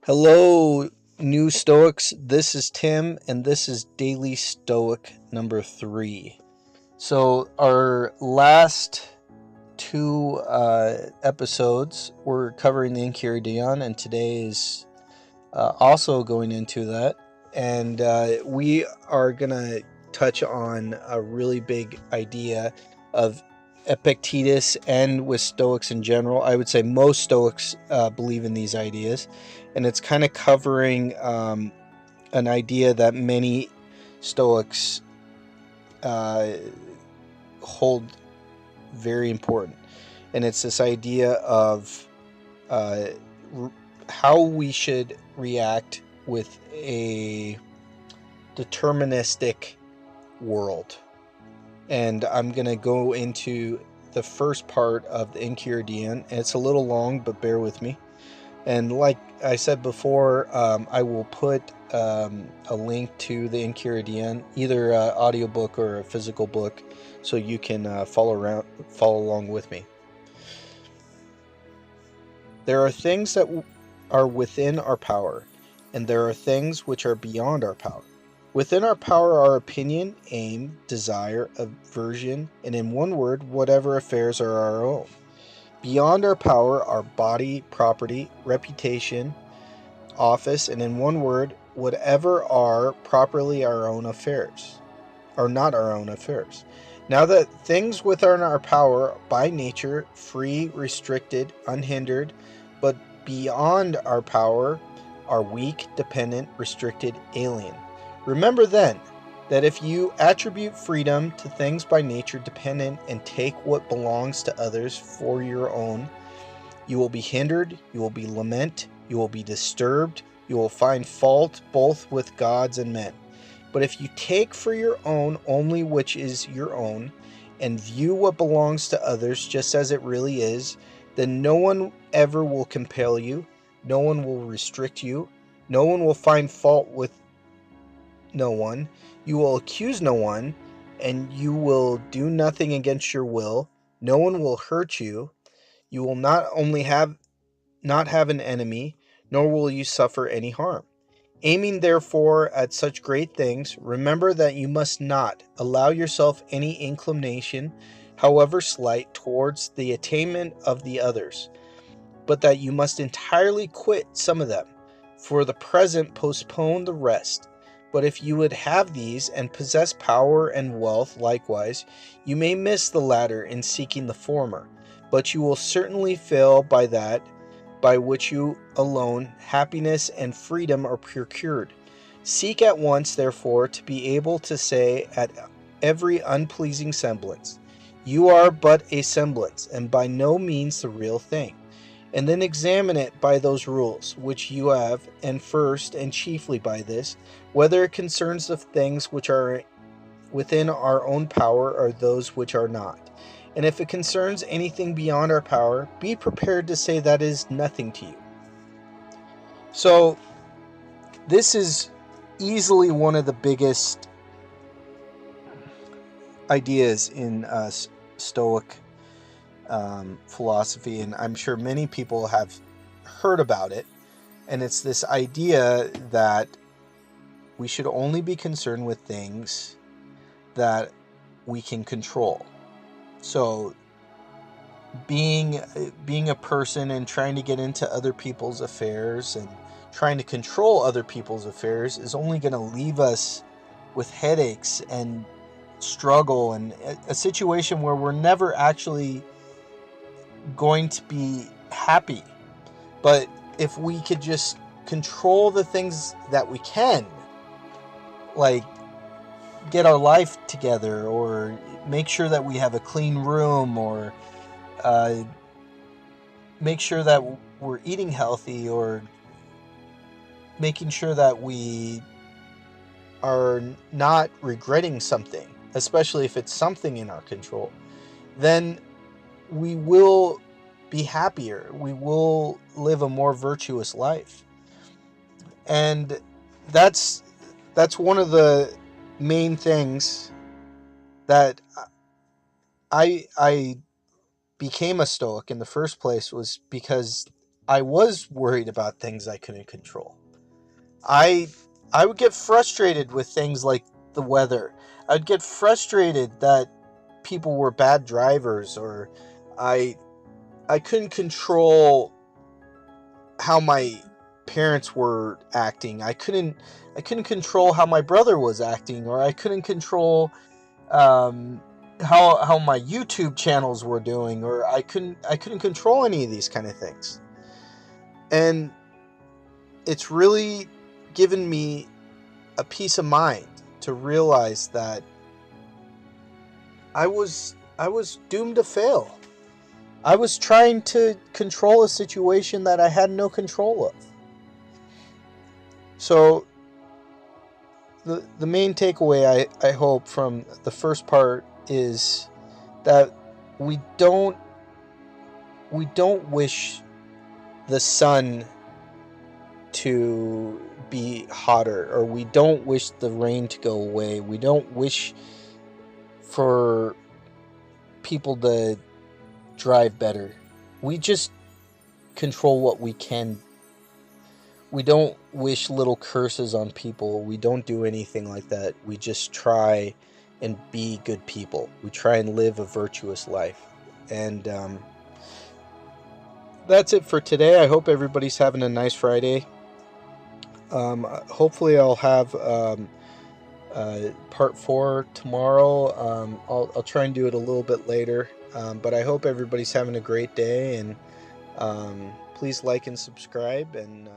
Hello, new Stoics. This is Tim, and this is Daily Stoic number 3. So, our last two episodes were covering the Enchiridion, and today is also going into that. And we are going to touch on a really big idea of Epictetus and with Stoics in general. I would say most Stoics believe in these ideas, and it's kind of covering an idea that many Stoics hold very important, and it's this idea of how we should react with a deterministic world. And I'm going to go into the first part of the Enchiridion. It's a little long, but bear with me. And like I said before, I will put a link to the Enchiridion, either an audiobook or a physical book, so you can follow along with me. There are things that are within our power, and there are things which are beyond our power. Within our power are opinion, aim, desire, aversion, and in one word, whatever affairs are our own. Beyond our power are body, property, reputation, office, and in one word, whatever are properly our own affairs, are not our own affairs. Now that things within our power, by nature, free, restricted, unhindered, but beyond our power, are weak, dependent, restricted, alien. Remember then that if you attribute freedom to things by nature dependent and take what belongs to others for your own, you will be hindered, you will be lament, you will be disturbed, you will find fault both with gods and men. But if you take for your own only which is your own, and view what belongs to others just as it really is, then no one ever will compel you, no one will restrict you, no one will find fault with no one, you will accuse no one, and you will do nothing against your will, no one will hurt you, you will not have an enemy, nor will you suffer any harm. Aiming therefore at such great things, remember that you must not allow yourself any inclination, however slight, towards the attainment of the others, but that you must entirely quit some of them, for the present postpone the rest. But if you would have these, and possess power and wealth likewise, you may miss the latter in seeking the former, but you will certainly fail by that by which you alone happiness and freedom are procured. Seek at once, therefore, to be able to say at every unpleasing semblance, you are but a semblance, and by no means the real thing. And then examine it by those rules which you have, and first and chiefly by this, whether it concerns the things which are within our own power or those which are not. And if it concerns anything beyond our power, be prepared to say that is nothing to you. So, this is easily one of the biggest ideas in Stoic philosophy, and I'm sure many people have heard about it. And it's this idea that we should only be concerned with things that we can control. So being a person and trying to get into other people's affairs and trying to control other people's affairs is only going to leave us with headaches and struggle and a situation where we're never actually going to be happy. But if we could just control the things that we can, like get our life together, or make sure that we have a clean room, or make sure that we're eating healthy, or making sure that we are not regretting something, especially if it's something in our control, then we will be happier. We will live a more virtuous life. And that's one of the main things that I became a Stoic in the first place, was because I was worried about things I couldn't control. I would get frustrated with things like the weather. I'd get frustrated that people were bad drivers, or I couldn't control how my parents were acting. I couldn't control how my brother was acting, or I couldn't control how my YouTube channels were doing, or I couldn't control any of these kind of things. And it's really given me a peace of mind to realize that I was doomed to fail. I was trying to control a situation that I had no control of. So the main takeaway I hope from the first part is that we don't wish the sun to be hotter, or we don't wish the rain to go away. We don't wish for people to drive better. We just control what we can. We don't wish little curses on people. We don't do anything like that. We just try and be good people. We try and live a virtuous life. And that's it for today. I hope everybody's having a nice Friday. Hopefully I'll have part 4 tomorrow. I'll try and do it a little bit later. But I hope everybody's having a great day, and please like and subscribe, and